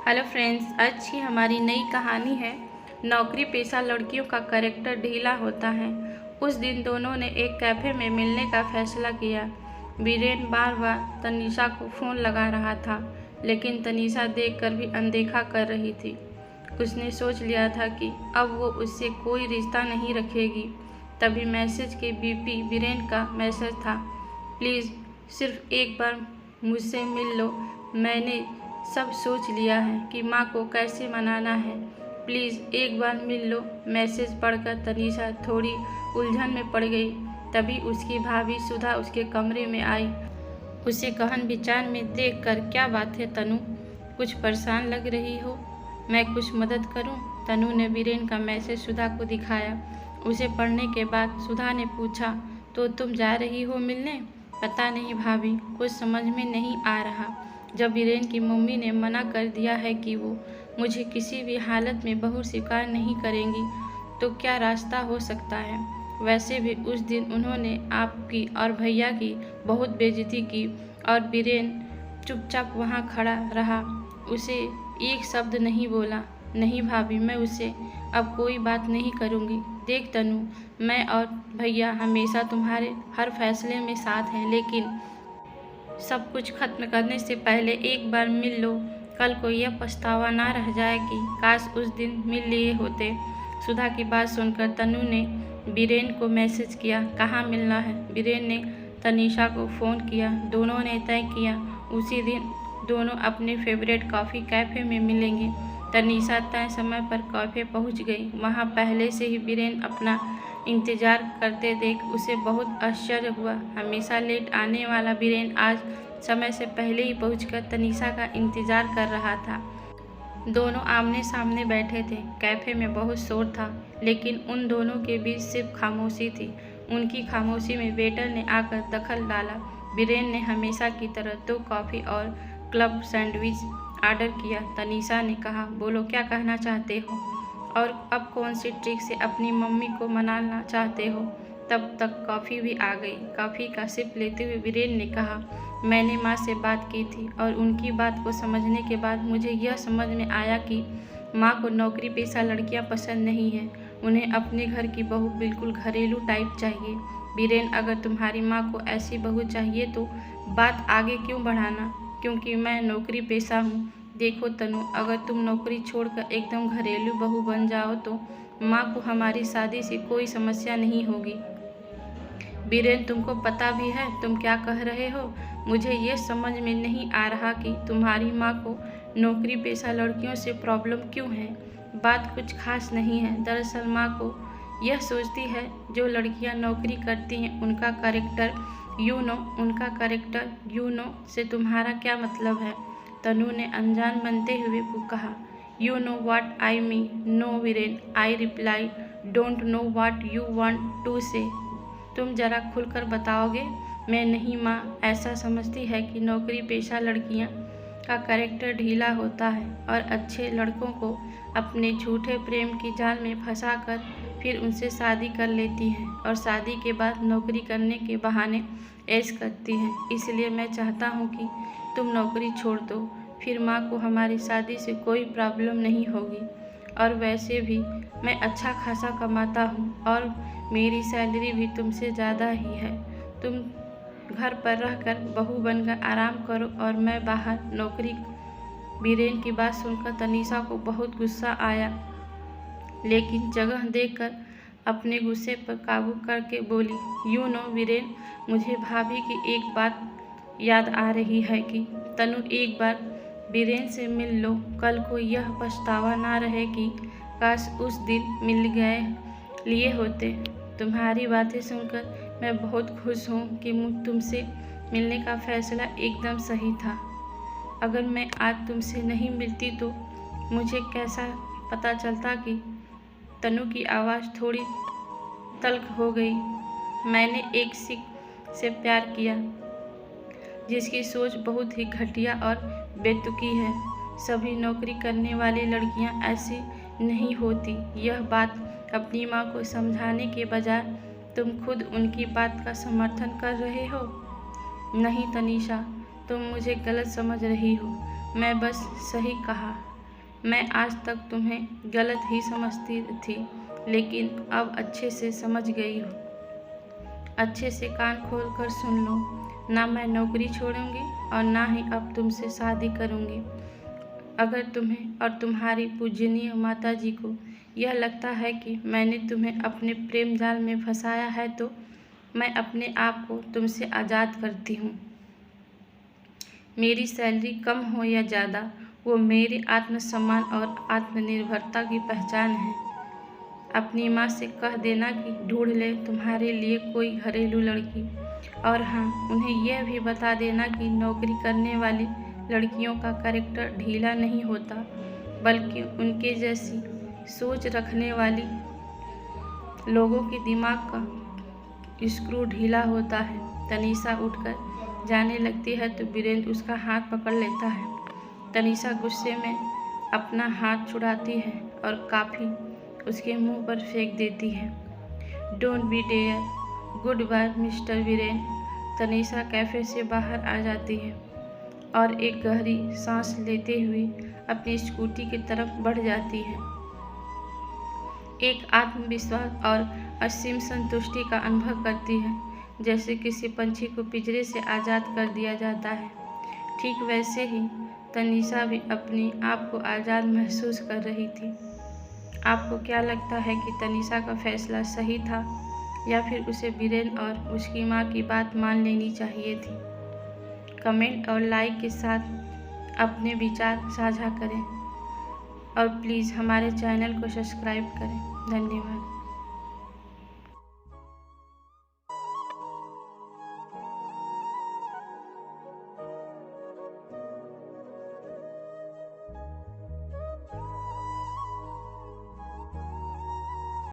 Hello friends, आज की हमारी नई कहानी है। नौकरी पेशा लड़कियों का कैरेक्टर ढीला होता है। उस दिन दोनों ने एक कैफ़े में मिलने का फैसला किया। वीरेन बार बार तनीषा को फ़ोन लगा रहा था, लेकिन तनीषा देखकर भी अनदेखा कर रही थी। उसने सोच लिया था कि अब वो उससे कोई रिश्ता नहीं रखेगी। तभी मैसेज के बीपी वीरेन का मैसेज था। प्लीज़ सिर्फ एक बार मुझसे मिल लो। मैंने सब सोच लिया है कि माँ को कैसे मनाना है। प्लीज़ एक बार मिल लो। मैसेज पढ़कर तनीषा थोड़ी उलझन में पड़ गई। तभी उसकी भाभी सुधा उसके कमरे में आई। उसे गहन विचार में देखकर, क्या बात है तनु, कुछ परेशान लग रही हो? मैं कुछ मदद करूं? तनु ने वीरेन का मैसेज सुधा को दिखाया। उसे पढ़ने के बाद सुधा ने पूछा, तो तुम जा रही हो मिलने? पता नहीं भाभी, कुछ समझ में नहीं आ रहा। जब वीरेन की मम्मी ने मना कर दिया है कि वो मुझे किसी भी हालत में बहू स्वीकार नहीं करेंगी, तो क्या रास्ता हो सकता है? वैसे भी उस दिन उन्होंने आपकी और भैया की बहुत बेइज्जती की और वीरेन चुपचाप वहाँ खड़ा रहा। उसे एक शब्द नहीं बोला। नहीं भाभी, मैं उसे अब कोई बात नहीं करूँगी। देख तनु, मैं और भैया हमेशा तुम्हारे हर फैसले में साथ हैं, लेकिन सब कुछ खत्म करने से पहले एक बार मिल लो। कल को यह पछतावा ना रह जाए कि काश उस दिन मिल लिए होते। सुधा की बात सुनकर तनु ने वीरेन को मैसेज किया, कहाँ मिलना है? वीरेन ने तनीषा को फ़ोन किया। दोनों ने तय किया उसी दिन दोनों अपने फेवरेट कॉफ़ी कैफ़े में मिलेंगे। तनीषा तय समय पर कैफ़े पहुंच गई। वहां पहले से ही वीरेन अपना इंतज़ार करते देख उसे बहुत आश्चर्य हुआ। हमेशा लेट आने वाला वीरेन आज समय से पहले ही पहुंचकर तनीषा का इंतज़ार कर रहा था। दोनों आमने सामने बैठे थे। कैफ़े में बहुत शोर था, लेकिन उन दोनों के बीच सिर्फ खामोशी थी। उनकी खामोशी में वेटर ने आकर दखल डाला। वीरेन ने हमेशा की तरह 2 कॉफ़ी और क्लब सैंडविच ऑर्डर किया। तनीषा ने कहा, बोलो क्या कहना चाहते हो और अब कौन सी ट्रिक से अपनी मम्मी को मनाना चाहते हो? तब तक कॉफ़ी भी आ गई। कॉफ़ी का सिप लेते हुए वीरेन ने कहा, मैंने माँ से बात की थी और उनकी बात को समझने के बाद मुझे यह समझ में आया कि माँ को नौकरी पेशा लड़कियाँ पसंद नहीं हैं। उन्हें अपने घर की बहू बिल्कुल घरेलू टाइप चाहिए। वीरेन, अगर तुम्हारी माँ को ऐसी बहू चाहिए तो बात आगे क्यों बढ़ाना? क्योंकि मैं नौकरी पेशा हूँ। देखो तनु, अगर तुम नौकरी छोड़कर एकदम घरेलू बहू बन जाओ तो माँ को हमारी शादी से कोई समस्या नहीं होगी। वीरेन, तुमको पता भी है तुम क्या कह रहे हो? मुझे ये समझ में नहीं आ रहा कि तुम्हारी माँ को नौकरी पेशा लड़कियों से प्रॉब्लम क्यों है। बात कुछ खास नहीं है। दरअसल माँ को यह सोचती है जो लड़कियाँ नौकरी करती हैं उनका कैरेक्टर उनका कैरेक्टर से तुम्हारा क्या मतलब है? तनु ने अनजान बनते हुए कहा, you know what I mean? No Viren, I reply, don't know what you want to say. तुम जरा खुलकर बताओगे? मैं नहीं माँ, ऐसा समझती है कि नौकरी पेशा लड़कियाँ का कैरेक्टर ढीला होता है और अच्छे लड़कों को अपने झूठे प्रेम की जाल में फंसाकर फिर उनसे शादी कर लेती हैं और शादी के बाद नौकरी करने के बहाने ऐश करती हैं। इसलिए मैं चाहता हूँ कि तुम नौकरी छोड़ दो, फिर माँ को हमारी शादी से कोई प्रॉब्लम नहीं होगी। और वैसे भी मैं अच्छा खासा कमाता हूँ और मेरी सैलरी भी तुमसे ज़्यादा ही है। तुम घर पर रहकर बहू बनकर आराम करो और मैं बाहर नौकरी। वीरेन की बात सुनकर तनीषा को बहुत गुस्सा आया, लेकिन जगह देखकर अपने गुस्से पर काबू करके बोली, यू नो वीरेन, मुझे भाभी की एक बात याद आ रही है कि तनु एक बार वीरेन से मिल लो। कल को यह पछतावा ना रहे कि काश उस दिन मिल गए लिए होते। तुम्हारी बातें सुनकर मैं बहुत खुश हूँ कि तुमसे मिलने का फैसला एकदम सही था। अगर मैं आज तुमसे नहीं मिलती तो मुझे कैसा पता चलता कि तनु की आवाज़ थोड़ी तल्ख हो गई। मैंने एक सिख से प्यार किया जिसकी सोच बहुत ही घटिया और बेतुकी है। सभी नौकरी करने वाली लड़कियां ऐसी नहीं होती। यह बात अपनी माँ को समझाने के बजाय तुम खुद उनकी बात का समर्थन कर रहे हो। नहीं तनीषा, तुम मुझे गलत समझ रही हो। मैं बस सही कहा मैं आज तक तुम्हें गलत ही समझती थी, लेकिन अब अच्छे से समझ गई हूँ। अच्छे से कान खोल कर सुन लो, ना मैं नौकरी छोड़ूंगी और ना ही अब तुमसे शादी करूंगी। अगर तुम्हें और तुम्हारी पूजनीय माता जी को यह लगता है कि मैंने तुम्हें अपने प्रेम जाल में फंसाया है, तो मैं अपने आप को तुमसे आज़ाद करती हूँ। मेरी सैलरी कम हो या ज़्यादा, वो मेरे आत्मसम्मान और आत्मनिर्भरता की पहचान है। अपनी माँ से कह देना कि ढूंढ ले तुम्हारे लिए कोई घरेलू लड़की। और हाँ, उन्हें यह भी बता देना कि नौकरी करने वाली लड़कियों का कैरेक्टर ढीला नहीं होता, बल्कि उनके जैसी सोच रखने वाली लोगों के दिमाग का स्क्रू ढीला होता है। तनीषा उठकर जाने लगती है तो वीरेंद्र उसका हाथ पकड़ लेता है। तनीषा गुस्से में अपना हाथ छुड़ाती है और काफ़ी उसके मुंह पर फेंक देती है। Don't be dare, good bye mister Virendra. Tanisha cafe से बाहर आ जाती है और एक गहरी सांस लेते हुए अपनी स्कूटी की तरफ बढ़ जाती है। एक आत्मविश्वास और असीम संतुष्टि का अनुभव करती है, जैसे किसी पंछी को पिंजरे से आज़ाद कर दिया जाता है। ठीक वैसे ही तनीषा भी अपने आप को आज़ाद महसूस कर रही थी। आपको क्या लगता है कि तनीषा का फैसला सही था, या फिर उसे वीरेंद्र और उसकी माँ की बात मान लेनी चाहिए थी? कमेंट और लाइक के साथ अपने विचार साझा करें और प्लीज़ हमारे चैनल को सब्सक्राइब करें। धन्यवाद।